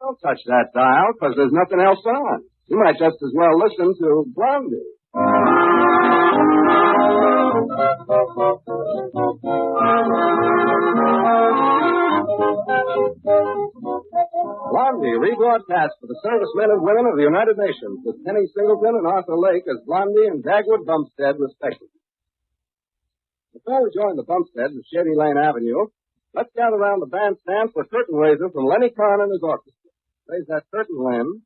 Don't touch that dial, because there's nothing else on. You might just as well listen to Blondie. Blondie, rebroadcast for the servicemen and women of the United Nations with Penny Singleton and Arthur Lake as Blondie and Dagwood Bumstead, respectively. Before we join the Bumsteads of Shady Lane Avenue, let's gather around the bandstand for Curtain Raiser from Lenny Kahn and his orchestra. Raise that curtain, Len.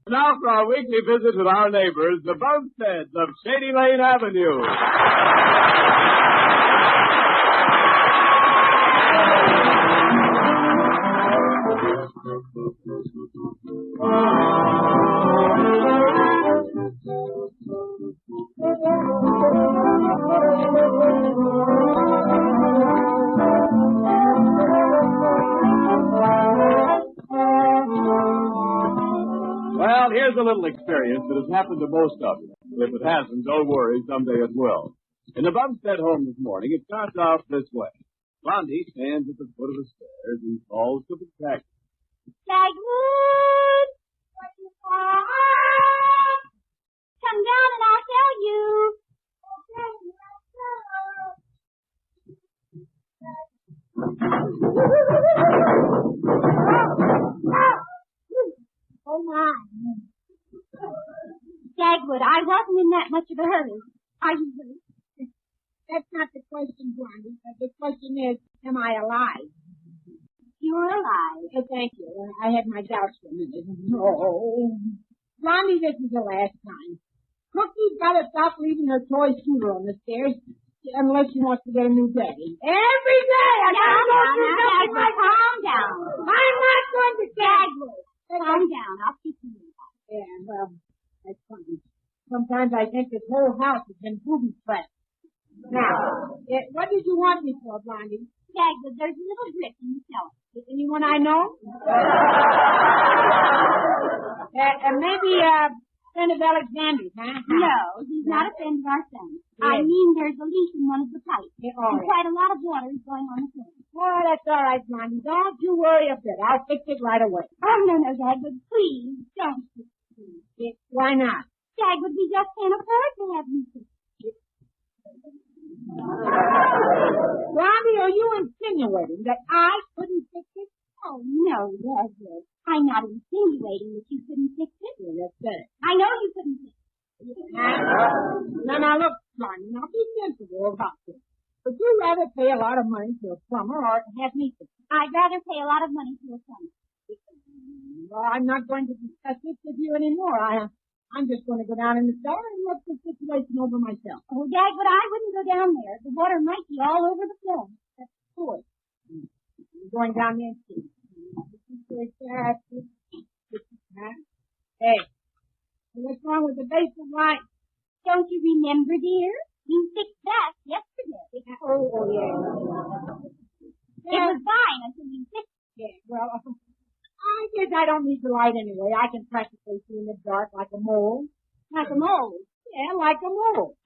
Now for our weekly visit with our neighbors, the Bumsteads of Shady Lane Avenue. Well, here's a little experience that has happened to most of you. If it hasn't, don't worry, someday it will. In the Bumstead home this morning, it starts out this way. Blondie stands at the foot of the stairs and calls to the taxi. Dagwood! Come down and I'll tell you. Oh, my. Dagwood, I wasn't in that much of a hurry. Are you hurt? That's not the question, Blondie. The question is, am I alive? You're alive. Thank you. I had my doubts for a minute. Oh. Blondie, this is the last time. Cookie's got to stop leaving her toy scooter on the stairs unless she wants to get a new daddy. Every day I got to go through something like that. Calm down. I'm not going to Dagwood. Calm down. I'll keep you. Yeah, well, that's funny. Sometimes I think this whole house has been booby-trapped. Now, what did you want me for, Blondie? Dagwood, there's a little grip in the cellar. Anyone I know? Maybe a friend of Alexander's, huh? No, he's not a friend of our son. Yes. I mean, there's a leak in one of the pipes. Yeah, and quite a lot of water is going on the floor. Oh, that's all right, Blondie. Don't you worry a bit. I'll fix it right away. Oh, no, Dagwood, please, don't fix it. Why not? Dagwood, we just can't afford to have you fix it. Blondie, are you insinuating that I couldn't fix it? Oh, no, Dagwood. I'm not insinuating that you couldn't fix it. Yeah, that's it. I know you couldn't fix it. Now, look, Blondie, now be sensible about this. Would you rather pay a lot of money to a plumber or have me fix it? I'd rather pay a lot of money to a plumber. Well, I'm not going to discuss this with you anymore. I'm just going to go down in the cellar and look the situation over myself. Oh, Dagwood, I wouldn't go down there. The water might be all over the floor. That's good. I'm going down there and see. Hey, what's wrong with the basement light? Don't you remember, dear? You fixed that yesterday. Oh, yeah. It was fine until you fixed it. Yeah, well, I guess I don't need the light anyway. I can practically see in the dark like a mole. Like a mole? Yeah, like a mole.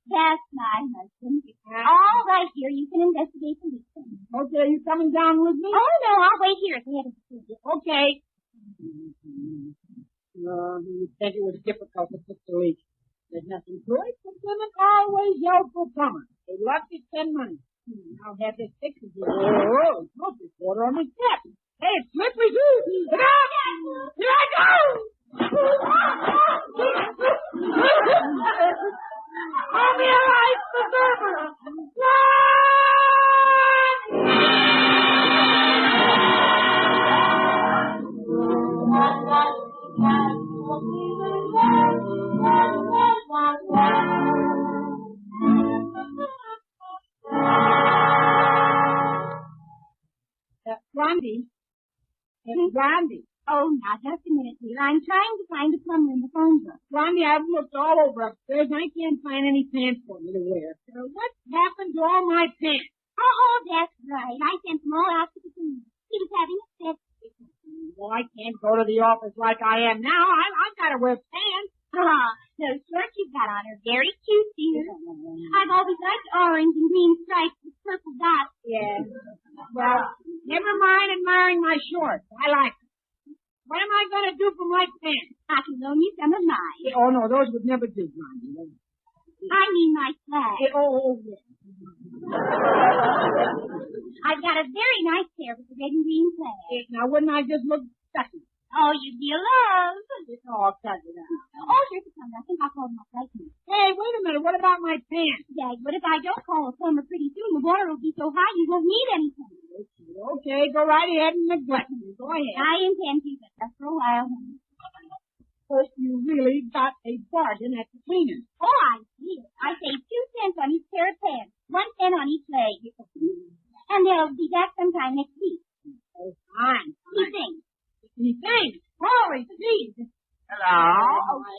That's my husband. All right, dear, you can investigate the leak. Okay, are you coming down with me? Oh, no, I'll wait here at the head of the studio. Okay. You said it was difficult to fix the leak. There's nothing to it, but women always yell for plumbers. They love to spend money. I'll have this fixed. Oh, look, there's water on my step. Hey, it's slippery, too. Get out! Here I go! I'll be a life preserver! Blondie. It's Blondie. Oh, now, just a minute, dear. I'm trying to find a plumber in the phone book. Blondie, I've looked all over upstairs and I can't find any pants for me to wear. What happened to all my pants? Oh, that's right. I sent them all out to the cleaner. He was having a fit. Well, I can't go to the office like I am now. I've got to wear pants. Those shorts you've got on are very cute, dear. I've always liked orange and green stripes with purple dots. Yeah. Well, never mind admiring my shorts. I like them. What am I going to do for my pants? I can loan you some of mine. Oh, no, those would never do, Blondie. I mean my flag. Yeah. I've got a very nice pair with the red and green flag. Now, wouldn't I just look stucky? Oh, you'd be a love. Oh, cut it out. Oh, here's the plumber. I think I'll call him up right now. Hey, wait a minute. What about my pants? Dagwood, if I don't call a plumber pretty soon, the water will be so high you won't need anything. Okay, go right ahead and neglect me. Go ahead. I intend to, but just for a while. But you really got a bargain at the cleaner's. Oh, I see it. I saved 2 cents on each pair of pants, 1 cent on each leg. And they'll be back sometime next week. Oh, fine. He thinks. He thinks. Holy jeez. Hello?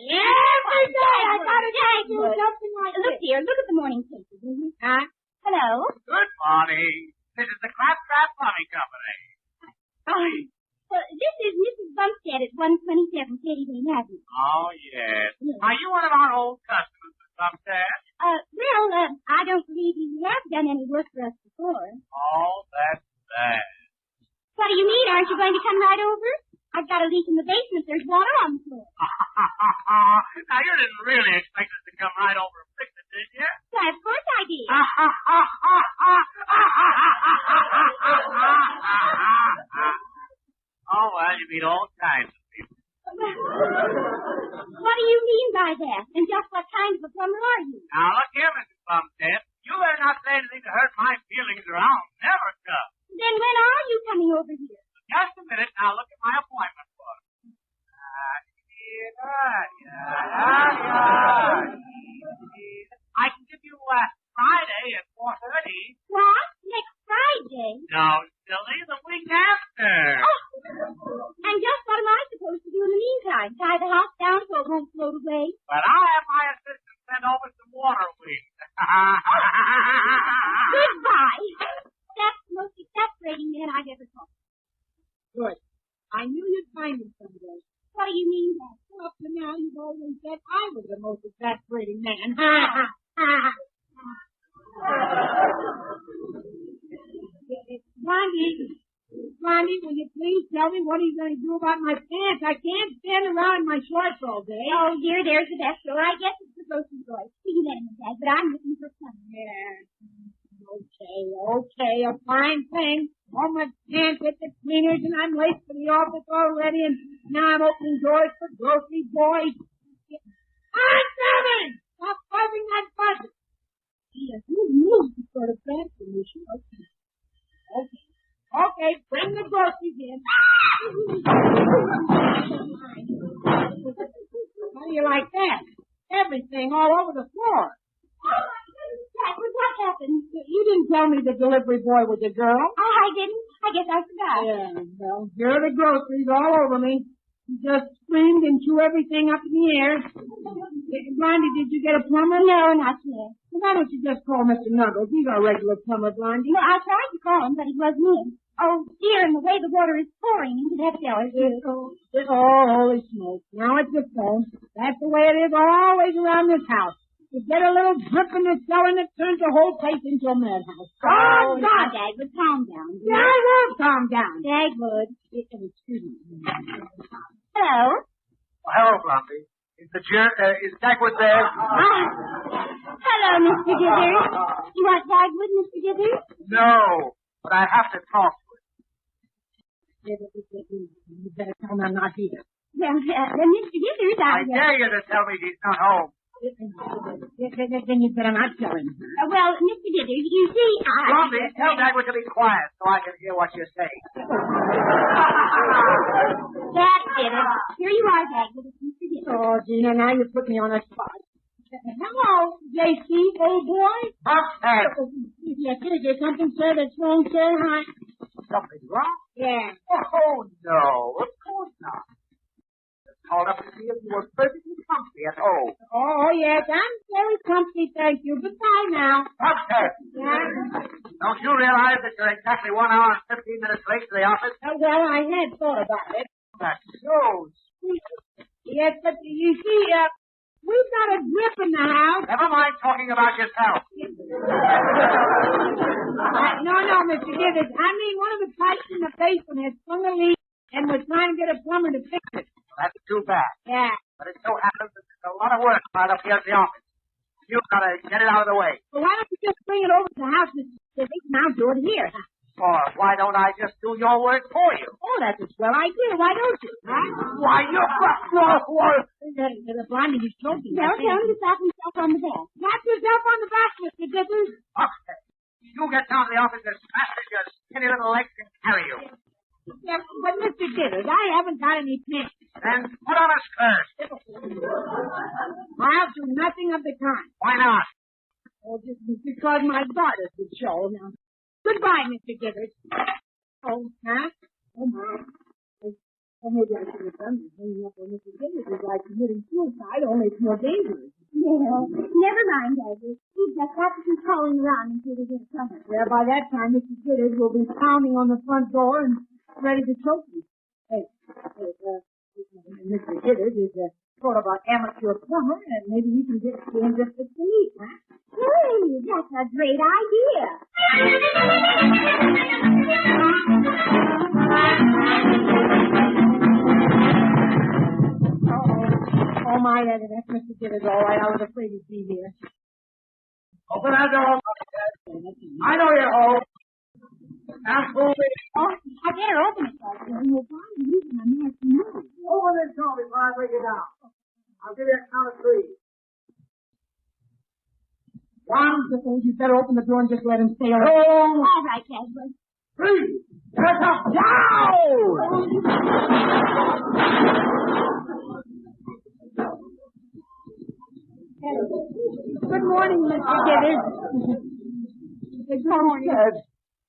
Every day I gotta do something like Look, this. dear, look at the morning paper. Huh? Hello? Good morning. This is the Claptrap Plumbing Company. Well, this is Mrs. Bumstead at 127 Katy Lane Avenue. Oh, yes. Are you one of our old customers, Miss Bumstead? I don't believe you have done any work for us before. Oh, that's bad. What do you mean? Aren't you going to come right over? I've got a leak in the basement. There's water on the floor. Now, you didn't really expect us to come right over and fix it, did you? Why, of course I did. Oh, well, you meet all kinds of people. Why, What do you mean by that? And just what kind of a plumber are you? Now, look here, Mrs. Bumstead. You better not say anything to hurt my feelings around. Never come. Then when are you coming over here? Just a minute. Now, look at my appointment book. I can give you Friday at 4:30. What? Next Friday? No, silly, the week after. Oh. And just what am I supposed to do in the meantime? Tie the house down so it won't float away? But I'll have my assistant send over some water wings. Goodbye. That's the most exasperating man I've ever talked to. Good. I knew you'd find him someday. What do you mean that? Well, up to now, you've always said I was the most exasperating man. Blondie, will you please tell me what he's going to do about my pants? I can't stand around in my shorts all day. Oh, dear, there's the best store. I guess it's the grocery boy. See that in the bag, but I'm looking for something. Yeah. Okay, a fine thing. All my pants at the cleaners, and I'm late for the office already, and now I'm opening doors for grocery boys. I'm coming! Stop buzzing that button. Yeah, who knew this sort of transformation? Okay, bring the groceries in. How do you like that? Everything all over the floor. Oh, my goodness, Dagwood, what happened? You didn't tell me the delivery boy was a girl. Oh, I didn't. I guess I forgot. Yeah, well, here are the groceries all over me. He just screamed and threw everything up in the air. Blondie, did you get a plumber? No, not yet. Well, why don't you just call Mr. Nuggles? He's our regular plumber, Blondie. Well, I tried to call him, but he wasn't in. Oh, dear, and the way the water is pouring into that cellar. Holy smoke. Now it's the phone. That's the way it is always around this house. You get a little drip in the cellar and it turns the whole place into a madhouse. Oh, God, Dagwood, calm down. Yeah, I won't calm down. Dagwood. Excuse me. Hello? Well, hello, Blondie. Is Dagwood there? Hello, Mr. Dithers. You want Dagwood, Mr. Dithers? No, but I have to talk to him. You better tell him I'm not here. Well, Mr. Dithers, I dare you to tell me he's not home. Then you better not tell him. Well, Mr. Dithers, you see, Blondie, tell Dagwood to be quiet so I can hear what you say. That's it. Here you are, Dagwood. It's Mr. Dithers. Oh, Gina, now you put me on a spot. Hello, J.C., old boy. Bumstead. Yes, is there something, sir, that's wrong, sir? Hi. Something wrong? Yeah. Oh, no, of course not. Called up to see if you were perfectly comfy at home. Oh, yes, I'm very comfy, thank you. Goodbye now. Bumstead. Yeah? Don't you realize that you're exactly 1 hour and 15 minutes late to the office? Well, I had thought about it. That shows. Yes, but you see, we've got a drip in the house. Never mind talking about yourself. No, Mr. Givens. I mean, one of the pipes in the basement has sprung a leak, and we're trying to get a plumber to fix it. That's too bad. Yeah. But it so happens that there's a lot of work right up here at the office. You've got to get it out of the way. Well, why don't you just bring it over to the house, Mr. Givens, and I'll do it here. Or why don't I just do your work for you? Oh, that's a swell idea. Why don't you? Huh? Why, you're The Blondie is choking. Well, tell him to slap himself on the back. Slap yourself on the back, Mr. Givens. Okay. You get down to the office as fast as your skinny little legs can carry you. Yeah, but Mr. Givens, I haven't got any pants. Then put on a skirt. I'll do nothing of the kind. Why not? Oh, just because my daughter would show. Now, goodbye, Mr. Givens. Oh, huh? Oh, my. Oh, maybe I should have done this. Hanging up on Mr. Givens is like committing suicide, only it's more dangerous. Yeah, never mind, Dagwood. We've just got to keep calling around until we get a plumber. Yeah, by that time, Mr. Givens will be pounding on the front door and ready to choke me. Hey, Mr. Givens is sort of an amateur plumber, and maybe you can get him just to sleep, huh? Hey, that's a great idea. Oh, my, that's Mr. Givens, all right. I was afraid he'd be here. Open that door. I know you're home. Now, move it. Oh, I better open it, Dagwood. You'll find me using my nasty move. Open this door before I break it down. I'll give you a count of three. One. You better open the door and just let him stay alone. Two. All right, Dagwood. Three. Get up. Down. Good morning, Mr. Gibbons. Good morning.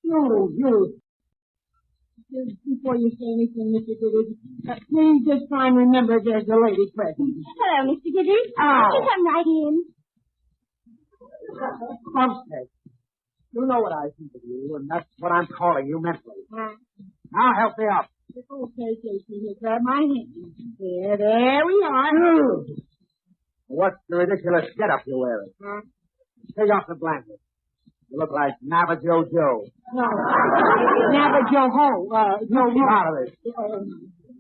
You. Before you say anything, Mr. Gibbons, please just try and remember there's a lady present. Hello, Mr. Gibbons. Oh. You come right in. Bumstead, you know what I think of you, and that's what I'm calling you mentally. Now help me up. Okay, Casey, here, grab my hand. There we are. What's the ridiculous get-up you're wearing? Take off the blanket. You look like Navajo Joe. No, Navajo Ho. Get out of it.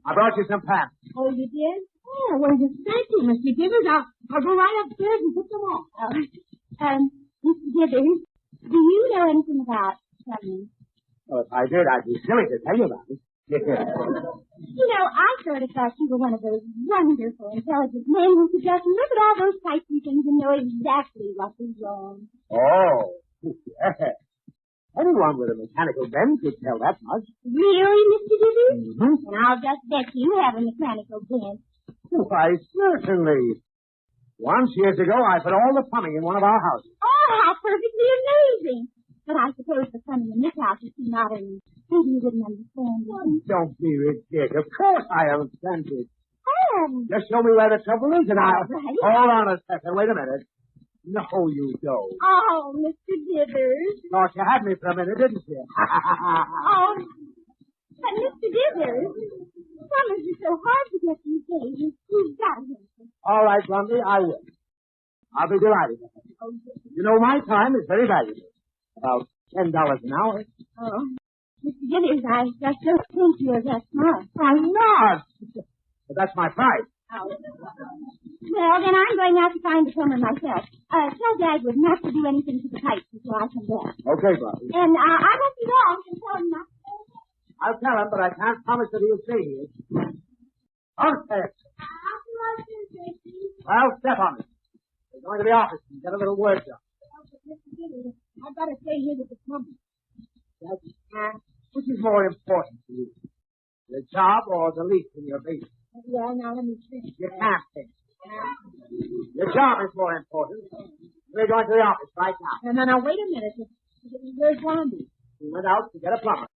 I brought you some pants. Oh, you did? Oh, well, thank you, Mr. Gibbons. I'll go right upstairs and put them on. Mr. Gibbons, do you know anything about plumbing? Well, if I did, I'd be silly to tell you about it. You know, I sort of thought you were one of those wonderful, intelligent men who could just look at all those pipes and things and know exactly what was wrong. Oh, yes. Anyone with a mechanical bent could tell that much. Really, Mr. Gibbons? Mm-hmm. And I'll just bet you have a mechanical bent. Why, certainly. Once, years ago, I put all the plumbing in one of our houses. Oh, how perfectly amazing. But I suppose the plumbing in this house is too modern. Maybe you didn't understand it. Don't be ridiculous. Of course I understand it. Oh. Just show me where the trouble is, and I'll... Right. Hold on a second. Wait a minute. No, you don't. Oh, Mr. Gibbons. Thought you had me for a minute, didn't you? Oh, but Mr. Gibbons, plumbers are so hard to get these days. You've got to help us. All right, Blondie, I will. I'll be delighted. You know, my time is very valuable. About $10 an hour. Oh, Mr. Gibbons, I just don't think you're that smart. I'm not. But that's my price. Oh. Well, then I'm going out to find the plumber myself. Tell Dagwood not to do anything to the pipes before I come back. Okay, Blondie. And I won't be long to tell him not to. I'll tell him, but I can't promise that he'll stay here. Okay. Well, step on it. We're going to the office and get a little work done. I've got to stay here with the plumber. Which is more important to you? The job or the leak in your basement? Yeah, now let me think. You can't think. The job is more important. We're going to the office right now. And then wait a minute. Where's Blondie? He went out to get a plumber.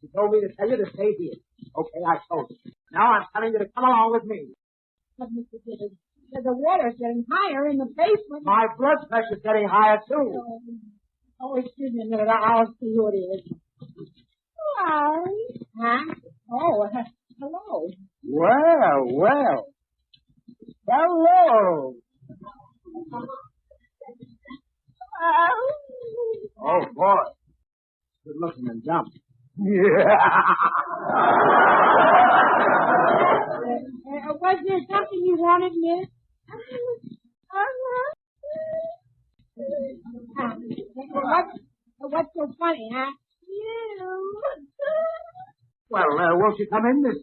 He told me to tell you to stay here. Okay, I told you. Now I'm telling you to come along with me. But Mr. Gibbons, the water's getting higher in the basement. My blood pressure's getting higher, too. Oh, excuse me a minute. I'll see who it is. Hi. Huh? Oh, hello. Well. Hello. Oh, boy. Good looking and dumb. Was there something you wanted, miss? What's so funny, huh? You. Well, won't you come in, Miss...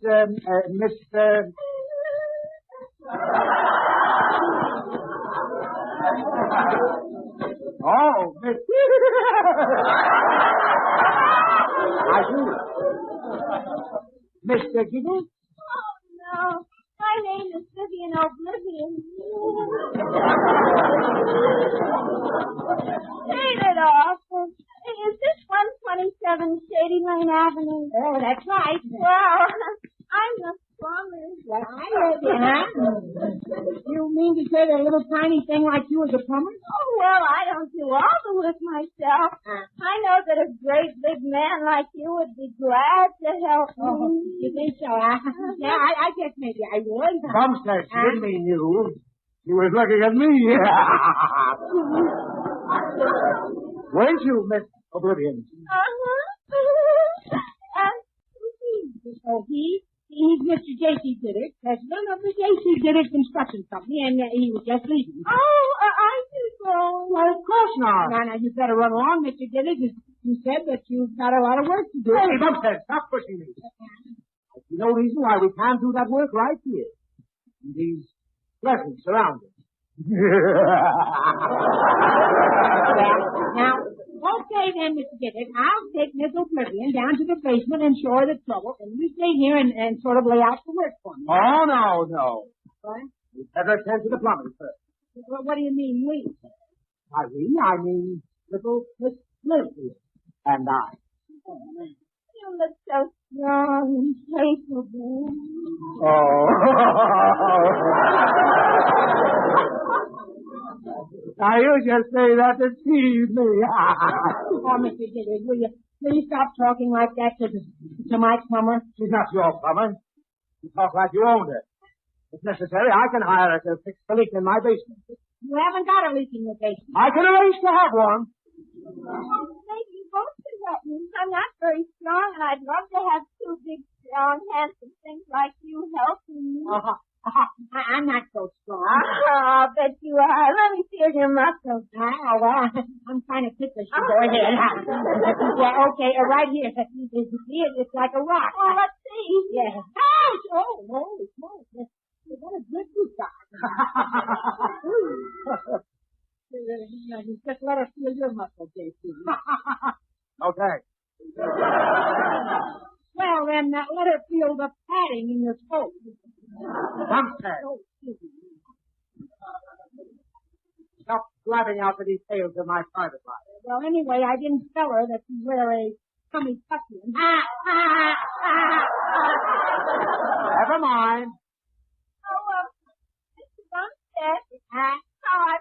Oh, Miss... I do. Mr. Giggles? Oh, no. My name is Vivian Oblivion. Take it off. Is this 127 Shady Lane Avenue? Oh, that's right. Well, I'm the plumber. Well, I heard you, huh? You mean to say that a little tiny thing like you is a plumber? Oh, well, I don't do all the work myself. I know that a great big man like you would be glad to help me. Oh, you think so, huh? Yeah, I guess maybe I would. Bumstead, she didn't mean you. She was looking at me. Weren't you, Miss Oblivion? Oh, he's Mr. J.C. Diddick, president of the J.C. Diddick Construction Company, and he was just leaving. Oh, I do so. Well, of course not. Now, you better run along, Mr. Diddick. You said that you've got a lot of work to do. Hey, Bumstead, stop pushing me. There's no reason why we can't do that work right here. In these pleasant surroundings. Now, okay then, Mr. Gibbons. I'll take Miss Oblivion down to the basement and show her the trouble, and you stay here and sort of lay out the work for me. Oh, no. What? You'd better attend to the plumbing first. What do you mean, we? I mean, little Miss Leslie and I. You look so strong and capable. Oh. Now, you just say that to tease me. Oh, Mr. Gibbons, will you please stop talking like that to my plumber? She's not your plumber. You talk like you owned her. If necessary, I can hire her to fix the leak in my basement. You haven't got a leak in your basement. I can arrange to have one. Maybe you both could help me. I'm not very strong, and I'd love to have two big, strong, handsome things like you helping me. I'm not so strong. I'll bet you are. Let me feel your muscles. Oh, well, I'm kind of ticklish. Go ahead. Yeah, okay, right here. You see it? It's like a rock. Oh, let's see. Yeah. Ouch! Oh, holy smoke. What a good good Just let her feel your muscles, J.C. Okay. Well, then, let her feel the padding in your toes. Bumstead. Oh, excuse me. Stop blabbing out the details of my private life. Well, anyway, I didn't tell her that you wear a tummy tuck-in. Never mind. Mr. Bumstead. I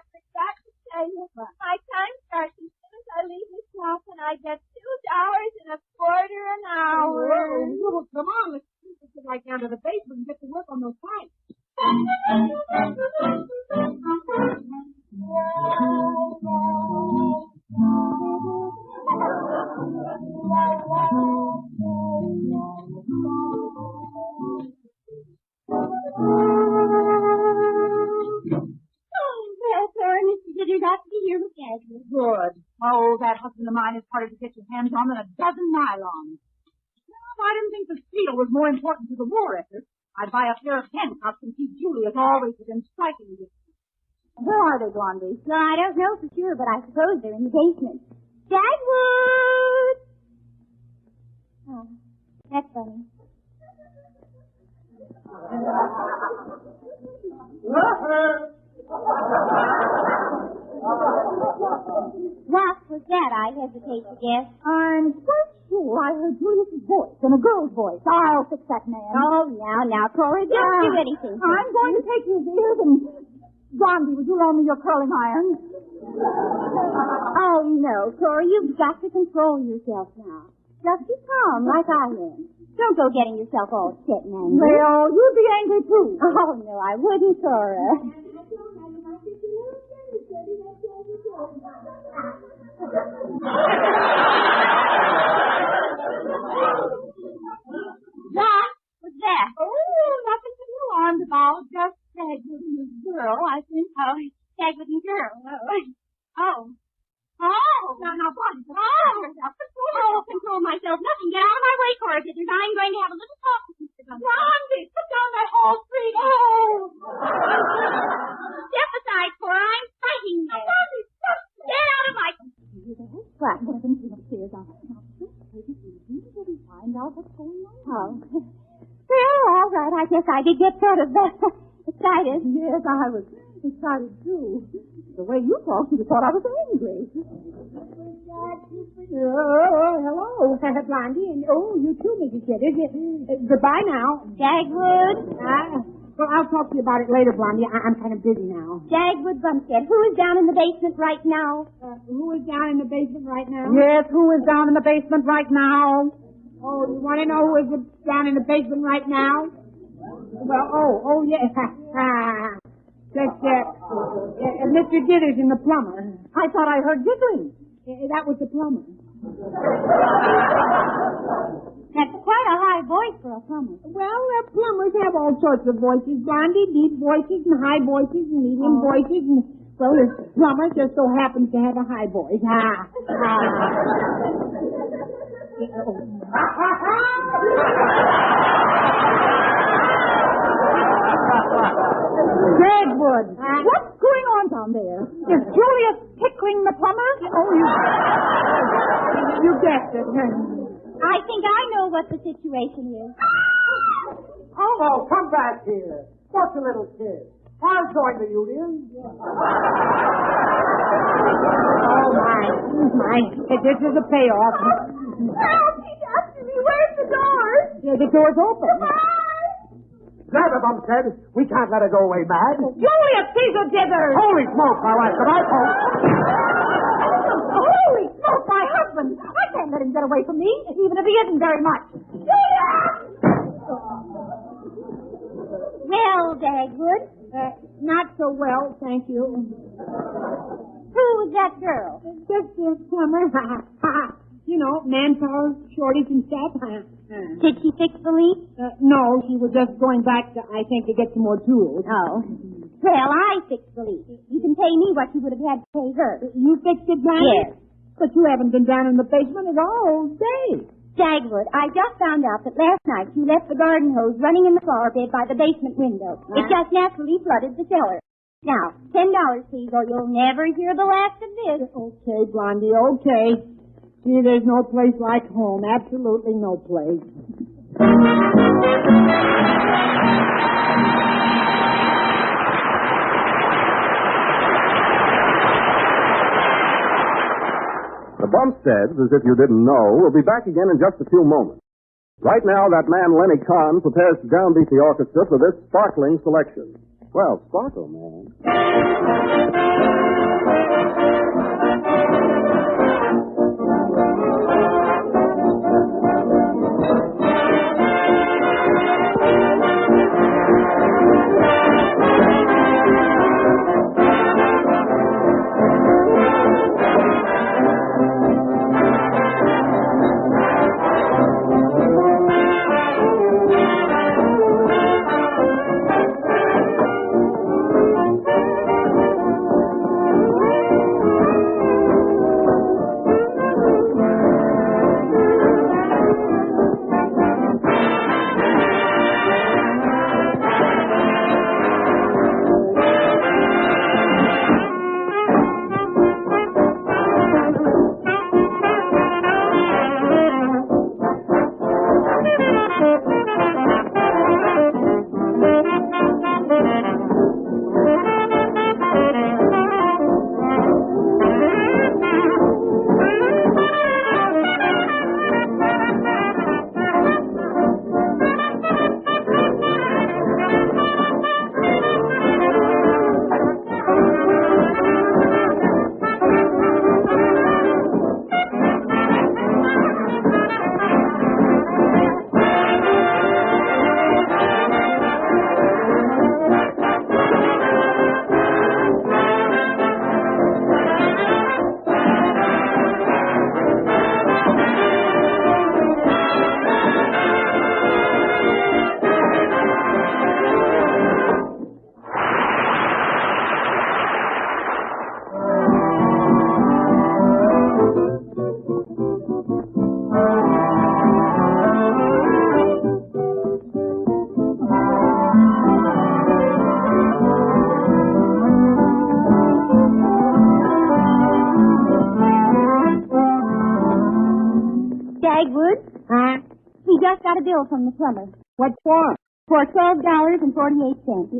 forgot to tell you. My time starts as soon as I leave this house, and I get $2.25 an hour. Whoa, come on, let's get right down to the basement and get to work on those pipes. Good. Oh, that husband of mine is harder to get your hands on than a dozen nylons. Well, I didn't think the steel was more important to the war effort. I'd buy a pair of handcuffs and keep Julius always within striking distance. Where are they, Blondie? Well, I don't know for sure, but I suppose they're in the basement. Dagwood! Oh, that's funny. What was that, I hesitate to guess? I'm quite sure I heard Julius's voice and a girl's voice. I'll fix that man. Oh, now, Cora, don't do anything. I'm going to take his ears and... Blondie, would you loan me your curling iron? Oh, no, Cora, you've got to control yourself now. Just be calm, like I am. Don't go getting yourself all upset and angry. Well, you'd be angry, too. Oh, no, I wouldn't, Cora. What was that? Oh, nothing to be alarmed about. Just Dagwood and his girl, I think. Oh, Dagwood and girl. Oh. Now, Blondie, control myself. Nothing. Get out of my way, Cora, because I'm going to have a little talk with Mr. Bumstead. Blondie, put down that whole street. Oh. Step aside, Cora. I'm fighting you. Blondie, get out of my... What happened to upstairs? I'll find out what's going on. Oh. Well, all right. I guess I did get sort of excited. Yes, I was excited, too. The way you talked, you thought I was angry. Oh, hello, Blondie. And, you too, Mrs. Jitters. Goodbye now. Dagwood. Well, I'll talk to you about it later, Blondie. I'm kind of busy now. Dagwood Bumstead. Who is down in the basement right now? Who is down in the basement right now? Yes, who is down in the basement right now? Oh, you want to know who is down in the basement right now? Well, yes. That's Mr. Dithers and the plumber. I thought I heard giggling. That was the plumber. That's quite a high voice for a plumber. Well, plumbers have all sorts of voices, Blondie. Deep voices and high voices and medium voices. And, well, this plumber just so happens to have a high voice. Dagwood, what's going on down there? Is Julius tickling the plumber? Oh, you guessed it. I think I know what the situation is. Oh, come back here. What's a little kid? I'll join the union. Oh, my. This is a payoff. Help! He's after me. Where's the door? Yeah, the door's open. Grab her, Bumstead. We can't let her go away mad. Julius, he's a dither. Holy smoke, my wife. Good night, folks. Holy smoke, my husband! I can't let him get away from me, even if he isn't very much. Well, Dagwood, Not so well, thank you. who was that girl? Just a plumber. You know, manpower shortage and stuff. Did she fix the leak? No, she was just going back, I think, to get some more tools. Oh. Well, I fixed the leak. You can pay me what you would have had to pay her. You fixed it, Granny? Yes. But you haven't been down in the basement at all day. Dagwood, I just found out that last night you left the garden hose running in the flower bed by the basement window. It just naturally flooded the cellar. Now, $10, please, or you'll never hear the last of this. Okay, Blondie, okay. See, there's no place like home. Absolutely no place. The Bumsteads, as if you didn't know, will be back again in just a few moments. Right now, that man Lenny Kahn prepares to downbeat the orchestra for this sparkling selection. Well, sparkle, man. Dagwood? Huh? We just got a bill from the plumber. What for? For $12.48.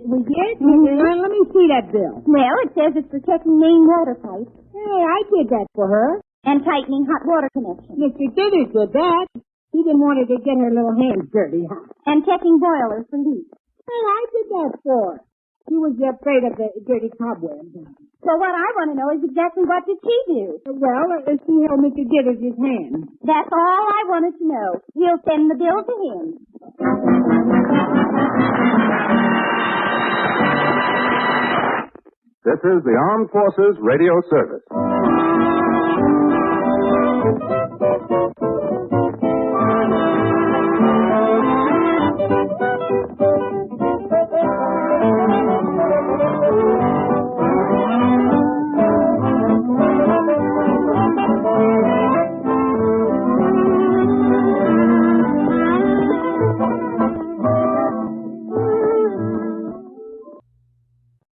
We did? Mhm. Let me see that bill. Well, it says it's for checking main water pipes Hey, I did that for her. and tightening hot water connections Mr. Dithers did that. He didn't want her to get her little hands dirty, huh? and checking boilers for leaks. Hey, I did that for her. She was afraid of the dirty cobwebs. So what I want to know is exactly what did she do? Well, she held Mr. Dithers' hand. That's all I wanted to know. We'll send the bill to him. This is the Armed Forces Radio Service.